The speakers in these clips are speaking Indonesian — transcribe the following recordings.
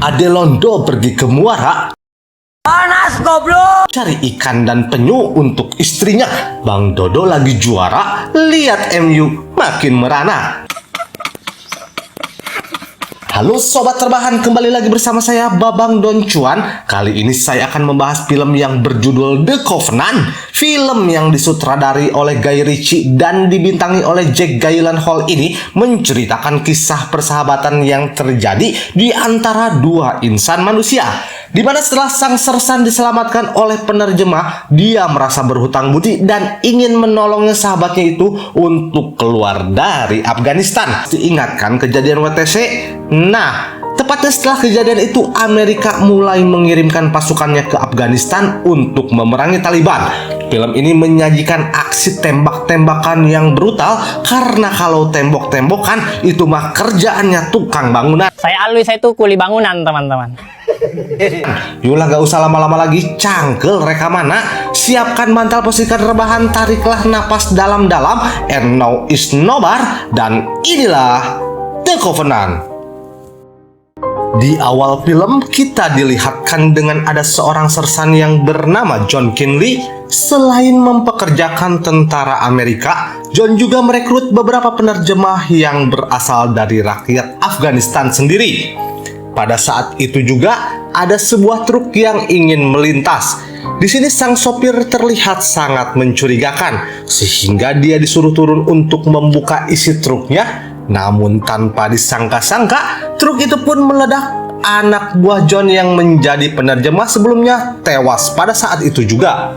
Adelondo pergi ke muara Panas goblok. cari ikan dan penyu untuk istrinya. Bang Dodo lagi juara, lihat MU makin merana. Halo Sobat Terbahan, kembali lagi bersama saya Babang Don Cuan. Kali ini saya akan membahas film yang berjudul The Covenant. Film yang disutradari oleh Guy Ritchie dan dibintangi oleh Jake Gyllenhaal ini menceritakan kisah persahabatan yang terjadi di antara dua insan manusia, di mana setelah sang sersan diselamatkan oleh penerjemah, dia merasa berhutang budi dan ingin menolongnya sahabatnya itu untuk keluar dari Afghanistan. Diingatkan kejadian WTC? Nah, tepatnya setelah kejadian itu, Amerika mulai mengirimkan pasukannya ke Afghanistan untuk memerangi Taliban. Film ini menyajikan aksi tembak-tembakan yang brutal, karena kalau tembok-tembokan itu mah kerjaannya tukang bangunan. Saya Alwi, saya tuh kuli bangunan, teman-teman. Yulah, gak usah lama-lama lagi, cangkel rekamannya. Siapkan bantal, posisikan rebahan, tariklah napas dalam-dalam, and now is nobar, dan inilah The Covenant. Di awal film, kita dilihatkan dengan ada seorang sersan yang bernama John Kinley. Selain mempekerjakan tentara Amerika, John juga merekrut beberapa penerjemah yang berasal dari rakyat Afghanistan sendiri. Pada saat itu juga ada sebuah truk yang ingin melintas. Di sini sang sopir terlihat sangat mencurigakan, sehingga dia disuruh turun untuk membuka isi truknya. Namun tanpa disangka-sangka, truk itu pun meledak. Anak buah John yang menjadi penerjemah sebelumnya tewas pada saat itu juga.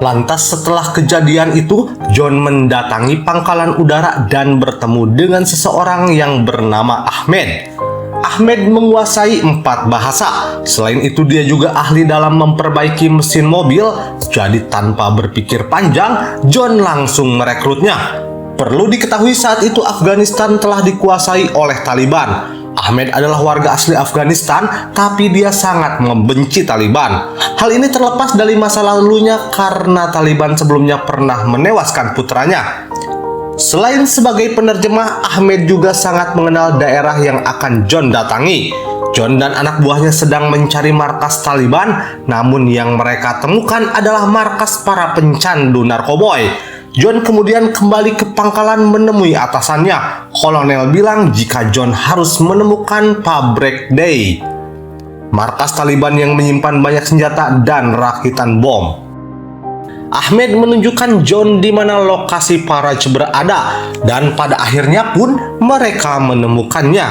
Lantas setelah kejadian itu, John mendatangi pangkalan udara dan bertemu dengan seseorang yang bernama Ahmed. Ahmed menguasai 4 bahasa. Selain itu, dia juga ahli dalam memperbaiki mesin mobil. Jadi tanpa berpikir panjang, John langsung merekrutnya. Perlu diketahui saat itu Afghanistan telah dikuasai oleh Taliban. Ahmed adalah warga asli Afghanistan, tapi dia sangat membenci Taliban. Hal ini terlepas dari masa lalunya karena Taliban sebelumnya pernah menewaskan putranya. Selain sebagai penerjemah, Ahmed juga sangat mengenal daerah yang akan John datangi. John dan anak buahnya sedang mencari markas Taliban, namun yang mereka temukan adalah markas para pencandu narkoboy. John kemudian kembali ke pangkalan menemui atasannya. Kolonel bilang jika John harus menemukan pabrik Day, markas Taliban yang menyimpan banyak senjata dan rakitan bom. Ahmed menunjukkan John di mana lokasi Faraj berada, dan pada akhirnya pun mereka menemukannya.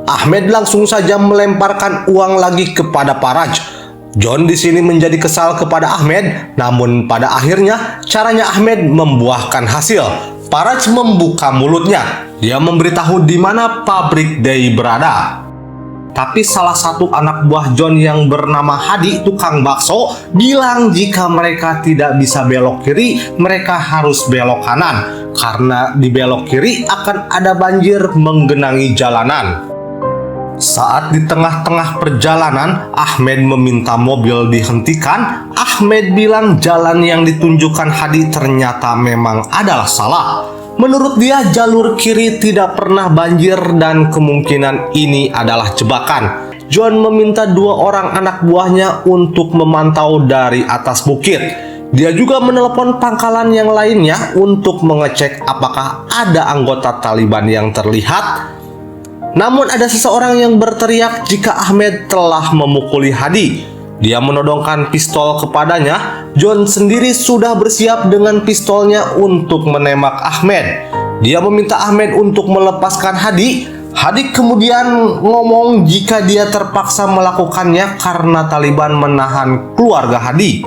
Ahmed langsung saja melemparkan uang lagi kepada Faraj. John di sini menjadi kesal kepada Ahmed, namun pada akhirnya caranya Ahmed membuahkan hasil. Faraj membuka mulutnya. Dia memberitahu di mana pabrik Day berada. Tapi salah satu anak buah John yang bernama Hadi, tukang bakso, bilang jika mereka tidak bisa belok kiri, mereka harus belok kanan, karena di belok kiri akan ada banjir menggenangi jalanan. Saat di tengah-tengah perjalanan, Ahmed meminta mobil dihentikan. Ahmed bilang jalan yang ditunjukkan Hadi ternyata memang adalah salah. Menurut dia, jalur kiri tidak pernah banjir dan kemungkinan ini adalah jebakan. John meminta 2 orang anak buahnya untuk memantau dari atas bukit. Dia juga menelepon pangkalan yang lainnya untuk mengecek apakah ada anggota Taliban yang terlihat. Namun ada seseorang yang berteriak jika Ahmed telah memukuli Hadi. Dia menodongkan pistol kepadanya. John sendiri sudah bersiap dengan pistolnya untuk menembak Ahmed. Dia meminta Ahmed untuk melepaskan Hadi. Hadi kemudian ngomong jika dia terpaksa melakukannya karena Taliban menahan keluarga Hadi.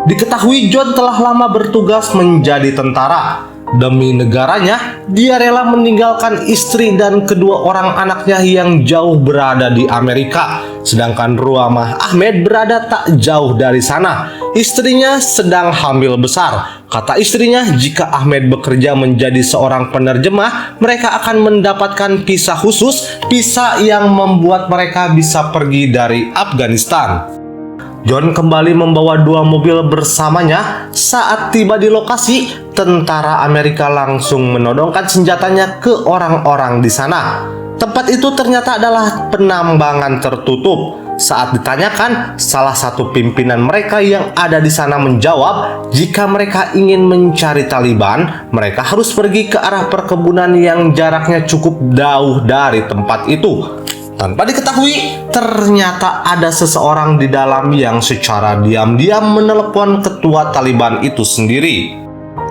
Diketahui John telah lama bertugas menjadi tentara. Demi negaranya, dia rela meninggalkan istri dan kedua orang anaknya yang jauh berada di Amerika. Sedangkan Ruamah Ahmed berada tak jauh dari sana. Istrinya sedang hamil besar. Kata istrinya, jika Ahmed bekerja menjadi seorang penerjemah, mereka akan mendapatkan visa khusus, visa yang membuat mereka bisa pergi dari Afghanistan. John kembali membawa 2 mobil bersamanya. Saat tiba di lokasi, tentara Amerika langsung menodongkan senjatanya ke orang-orang di sana. Tempat itu ternyata adalah penambangan tertutup. Saat ditanyakan, salah satu pimpinan mereka yang ada di sana menjawab, jika mereka ingin mencari Taliban, mereka harus pergi ke arah perkebunan yang jaraknya cukup jauh dari tempat itu. Tanpa diketahui, ternyata ada seseorang di dalam yang secara diam-diam menelepon ketua Taliban itu sendiri.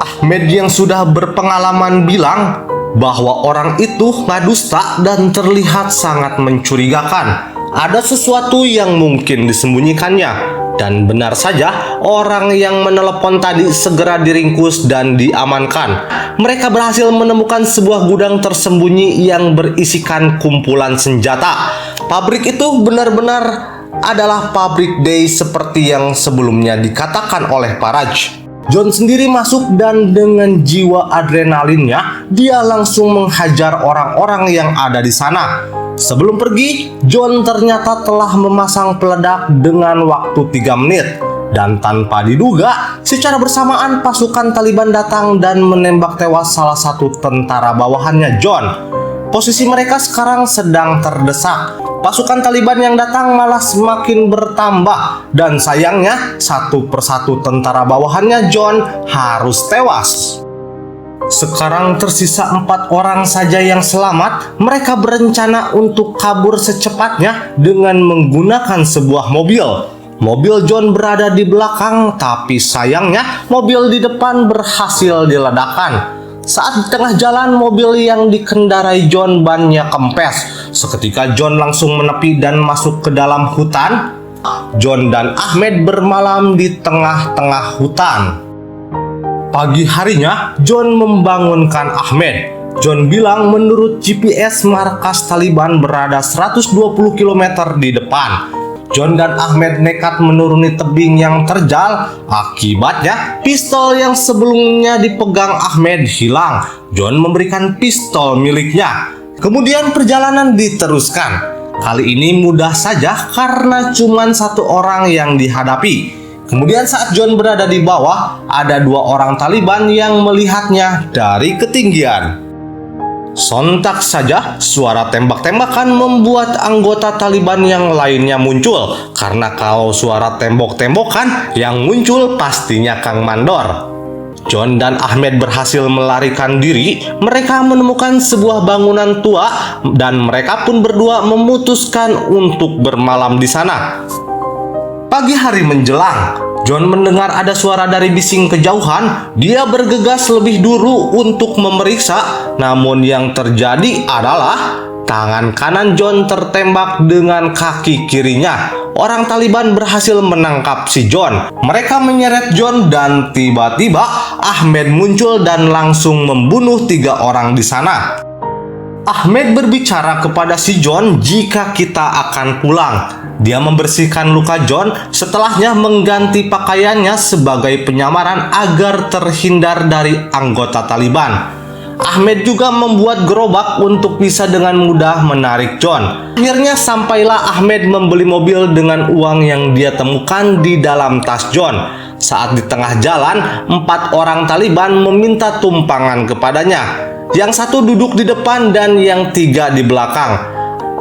Ahmed yang sudah berpengalaman bilang bahwa orang itu nggak dusta dan terlihat sangat mencurigakan. Ada sesuatu yang mungkin disembunyikannya. Dan benar saja, orang yang menelepon tadi segera diringkus dan diamankan. Mereka berhasil menemukan sebuah gudang tersembunyi yang berisikan kumpulan senjata. Pabrik itu benar-benar adalah pabrik Day seperti yang sebelumnya dikatakan oleh Faraj. John sendiri masuk dan dengan jiwa adrenalinnya, dia langsung menghajar orang-orang yang ada di sana. Sebelum pergi, John ternyata telah memasang peledak dengan waktu 3 menit. Dan tanpa diduga, secara bersamaan pasukan Taliban datang dan menembak tewas salah satu tentara bawahannya John. Posisi mereka sekarang sedang terdesak. Pasukan Taliban yang datang malah semakin bertambah. Dan sayangnya, satu persatu tentara bawahannya John harus tewas. Sekarang tersisa 4 orang saja yang selamat. Mereka berencana untuk kabur secepatnya dengan menggunakan sebuah mobil. Mobil John berada di belakang, tapi sayangnya mobil di depan berhasil diledakkan. Saat di tengah jalan, mobil yang dikendarai John bannya kempes. Seketika John langsung menepi dan masuk ke dalam hutan. John dan Ahmed bermalam di tengah-tengah hutan. Pagi harinya, John membangunkan Ahmed. John bilang menurut GPS markas Taliban berada 120 km di depan. John dan Ahmed nekat menuruni tebing yang terjal. Akibatnya, pistol yang sebelumnya dipegang Ahmed hilang. John memberikan pistol miliknya. Kemudian perjalanan diteruskan. Kali ini mudah saja karena cuma 1 orang yang dihadapi. Kemudian saat John berada di bawah, ada 2 orang Taliban yang melihatnya dari ketinggian. Sontak saja, suara tembak-tembakan membuat anggota Taliban yang lainnya muncul. Karena kalau suara tembok-tembokan, yang muncul pastinya Kang Mandor. John dan Ahmed berhasil melarikan diri. Mereka menemukan sebuah bangunan tua dan mereka pun berdua memutuskan untuk bermalam di sana. Pagi hari menjelang, John mendengar ada suara dari bising kejauhan. Dia bergegas lebih dulu untuk memeriksa. Namun yang terjadi adalah tangan kanan John tertembak dengan kaki kirinya. Orang Taliban berhasil menangkap si John. Mereka menyeret John dan tiba-tiba Ahmed muncul dan langsung membunuh 3 orang di sana. Ahmed berbicara kepada si John jika kita akan pulang. Dia membersihkan luka John, setelahnya mengganti pakaiannya sebagai penyamaran agar terhindar dari anggota Taliban. Ahmed juga membuat gerobak untuk bisa dengan mudah menarik John. Akhirnya sampailah Ahmed membeli mobil dengan uang yang dia temukan di dalam tas John. Saat di tengah jalan, 4 orang Taliban meminta tumpangan kepadanya. Yang 1 duduk di depan dan yang 3 di belakang.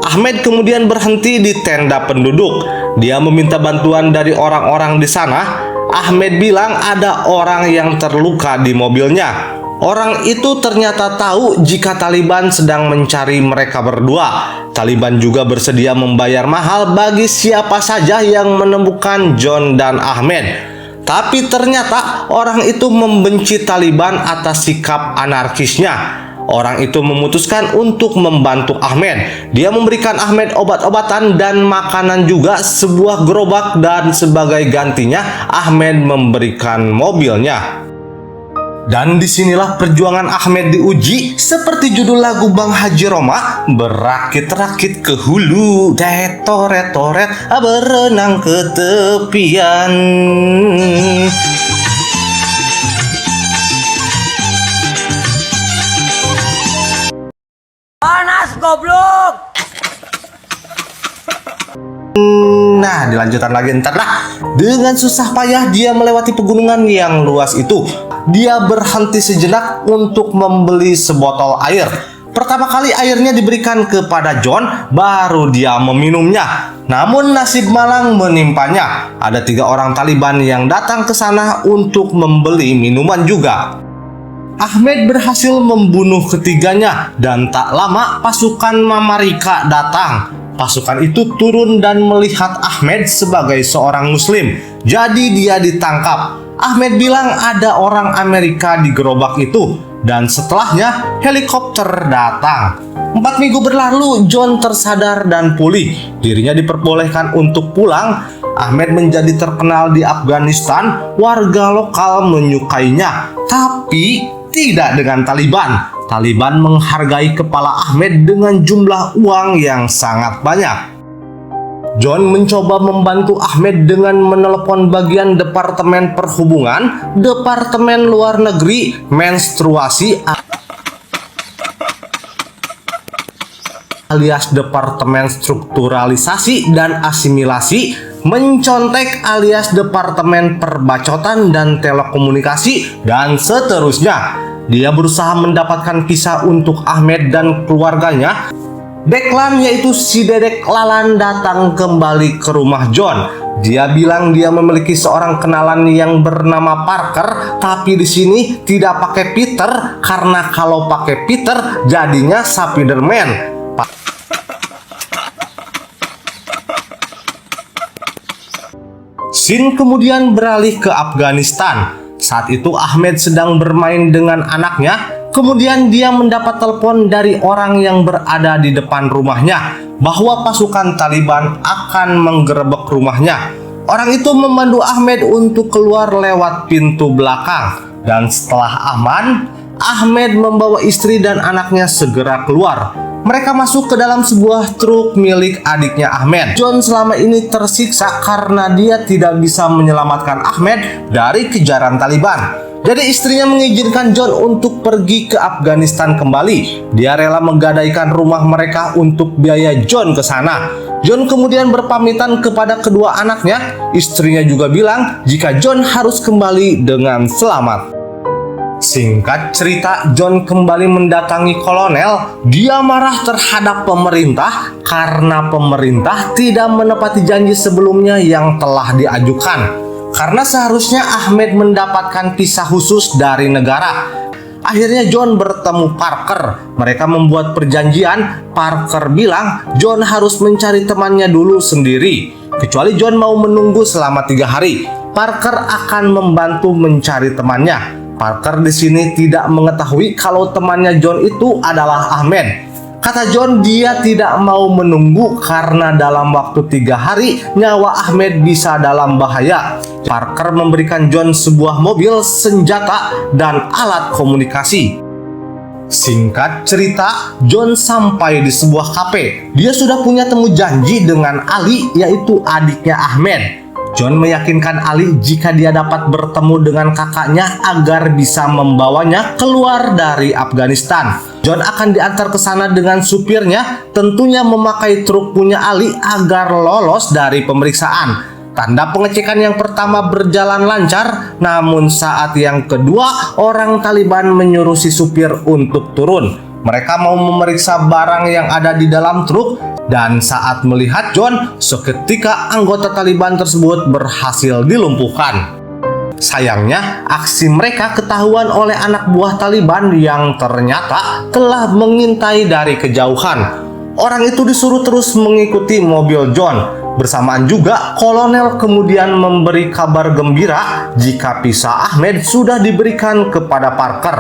Ahmed kemudian berhenti di tenda penduduk. Dia meminta bantuan dari orang-orang di sana. Ahmed bilang ada orang yang terluka di mobilnya. Orang itu ternyata tahu jika Taliban sedang mencari mereka berdua. Taliban juga bersedia membayar mahal bagi siapa saja yang menemukan John dan Ahmed. Tapi ternyata orang itu membenci Taliban atas sikap anarkisnya. Orang itu memutuskan untuk membantu Ahmed. Dia memberikan Ahmed obat-obatan dan makanan juga, sebuah gerobak, dan sebagai gantinya Ahmed memberikan mobilnya. Dan disinilah perjuangan Ahmed diuji, seperti judul lagu Bang Haji Roma, berakit-rakit ke hulu, toret-toret, berenang ke tepian. Panas goblok. Nah, dilanjutkan lagi ntar lah. Dengan susah payah dia melewati pegunungan yang luas itu. dia berhenti sejenak untuk membeli sebotol air. Pertama kali airnya diberikan kepada John, baru dia meminumnya. Namun nasib malang menimpanya. Ada 3 orang Taliban yang datang ke sana untuk membeli minuman juga. Ahmed berhasil membunuh ketiganya dan tak lama pasukan Mamarika datang. Pasukan itu turun dan melihat Ahmed sebagai seorang muslim. Jadi dia ditangkap. Ahmed bilang ada orang Amerika di gerobak itu. Dan setelahnya helikopter datang. 4 minggu berlalu, John tersadar dan pulih. Dirinya diperbolehkan untuk pulang. Ahmed menjadi terkenal di Afghanistan. Warga lokal menyukainya. Tapi tidak dengan Taliban. Taliban menghargai kepala Ahmed dengan jumlah uang yang sangat banyak. John mencoba membantu Ahmed dengan menelepon bagian Departemen Perhubungan, Departemen Luar Negeri, menstruasi alias Departemen Strukturalisasi dan Asimilasi, mencontek alias Departemen Perbacotan dan Telekomunikasi, dan seterusnya. Dia berusaha mendapatkan visa untuk Ahmed dan keluarganya. Deklan, yaitu si dedek Lalan, datang kembali ke rumah John. Dia bilang dia memiliki seorang kenalan yang bernama Parker, tapi di sini tidak pakai Peter karena kalau pakai Peter jadinya Spiderman. Scene kemudian beralih ke Afghanistan. Saat itu Ahmed sedang bermain dengan anaknya. Kemudian dia mendapat telepon dari orang yang berada di depan rumahnya bahwa pasukan Taliban akan menggerebek rumahnya. Orang itu memandu Ahmed untuk keluar lewat pintu belakang. Dan setelah aman, Ahmed membawa istri dan anaknya segera keluar. Mereka masuk ke dalam sebuah truk milik adiknya Ahmed. John selama ini tersiksa karena dia tidak bisa menyelamatkan Ahmed dari kejaran Taliban. Jadi istrinya mengizinkan John untuk pergi ke Afghanistan kembali. Dia rela menggadaikan rumah mereka untuk biaya John ke sana. John kemudian berpamitan kepada kedua anaknya. Istrinya juga bilang jika John harus kembali dengan selamat. Singkat cerita, John kembali mendatangi kolonel. Dia marah terhadap pemerintah karena pemerintah tidak menepati janji sebelumnya yang telah diajukan. Karena seharusnya Ahmed mendapatkan visa khusus dari negara. Akhirnya John bertemu Parker. Mereka membuat perjanjian. Parker bilang John harus mencari temannya dulu sendiri. Kecuali John mau menunggu selama 3 hari. Parker akan membantu mencari temannya. Parker di sini tidak mengetahui kalau temannya John itu adalah Ahmed. Kata John, dia tidak mau menunggu karena dalam waktu 3 hari nyawa Ahmed bisa dalam bahaya. Parker memberikan John sebuah mobil, senjata, dan alat komunikasi. Singkat cerita, John sampai di sebuah kafe. Dia sudah punya temu janji dengan Ali, yaitu adiknya Ahmed. John meyakinkan Ali jika dia dapat bertemu dengan kakaknya agar bisa membawanya keluar dari Afghanistan. John akan diantar ke sana dengan supirnya, tentunya memakai truk punya Ali agar lolos dari pemeriksaan. Tanda pengecekan yang pertama berjalan lancar, namun saat yang kedua orang Taliban menyuruh si supir untuk turun. Mereka mau memeriksa barang yang ada di dalam truk, dan saat melihat John, seketika anggota Taliban tersebut berhasil dilumpuhkan. Sayangnya, aksi mereka ketahuan oleh anak buah Taliban yang ternyata telah mengintai dari kejauhan. Orang itu disuruh terus mengikuti mobil John. Bersamaan juga, kolonel kemudian memberi kabar gembira jika visa Ahmed sudah diberikan kepada Parker.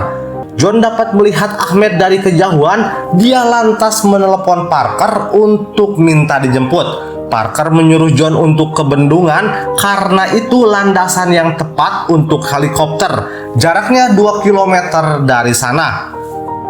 John dapat melihat Ahmed dari kejauhan. Dia lantas menelepon Parker untuk minta dijemput. Parker menyuruh John untuk ke bendungan karena itu landasan yang tepat untuk helikopter. Jaraknya 2 km dari sana.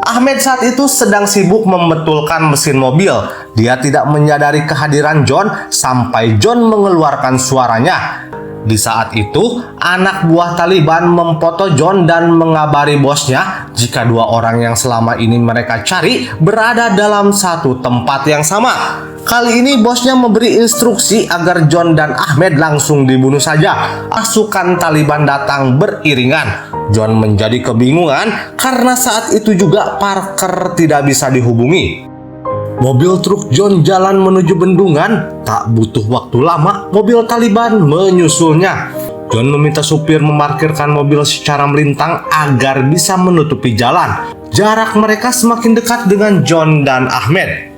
Ahmed saat itu sedang sibuk membetulkan mesin mobil. Dia tidak menyadari kehadiran John sampai John mengeluarkan suaranya. Di saat itu, anak buah Taliban memfoto John dan mengabari bosnya jika 2 orang yang selama ini mereka cari berada dalam satu tempat yang sama. Kali ini bosnya memberi instruksi agar John dan Ahmed langsung dibunuh saja. Pasukan Taliban datang beriringan. John menjadi kebingungan karena saat itu juga Parker tidak bisa dihubungi. Mobil truk John jalan menuju bendungan. Tak butuh waktu lama, mobil Taliban menyusulnya. John meminta supir memarkirkan mobil secara melintang agar bisa menutupi jalan. Jarak mereka semakin dekat dengan John dan Ahmed.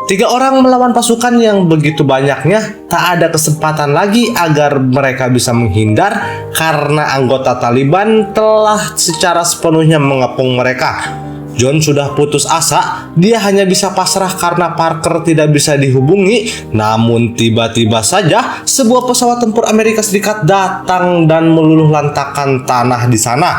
3 orang melawan pasukan yang begitu banyaknya. Tak ada kesempatan lagi agar mereka bisa menghindar karena anggota Taliban telah secara sepenuhnya mengepung mereka. John sudah putus asa, dia hanya bisa pasrah karena Parker tidak bisa dihubungi. Namun tiba-tiba saja sebuah pesawat tempur Amerika Serikat datang dan meluluh lantakkan tanah di sana.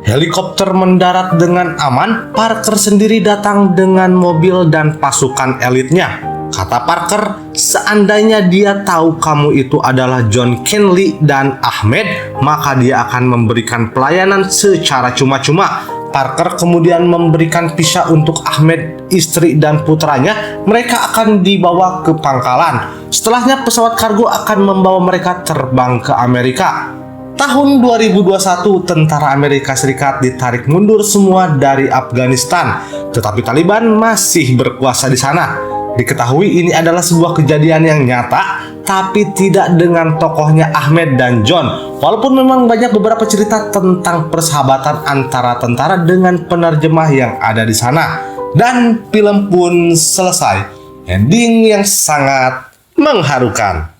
Helikopter mendarat dengan aman. Parker sendiri datang dengan mobil dan pasukan elitnya. Kata Parker, seandainya dia tahu kamu itu adalah John Kenly dan Ahmed, maka dia akan memberikan pelayanan secara cuma-cuma. Parker kemudian memberikan visa untuk Ahmed, istri dan putranya. Mereka akan dibawa ke pangkalan. Setelahnya pesawat kargo akan membawa mereka terbang ke Amerika. Tahun 2021, tentara Amerika Serikat ditarik mundur semua dari Afghanistan, tetapi Taliban masih berkuasa di sana. Diketahui ini adalah sebuah kejadian yang nyata, tapi tidak dengan tokohnya Ahmed dan John. Walaupun memang banyak beberapa cerita tentang persahabatan antara tentara dengan penerjemah yang ada di sana. Dan film pun selesai. Ending yang sangat mengharukan.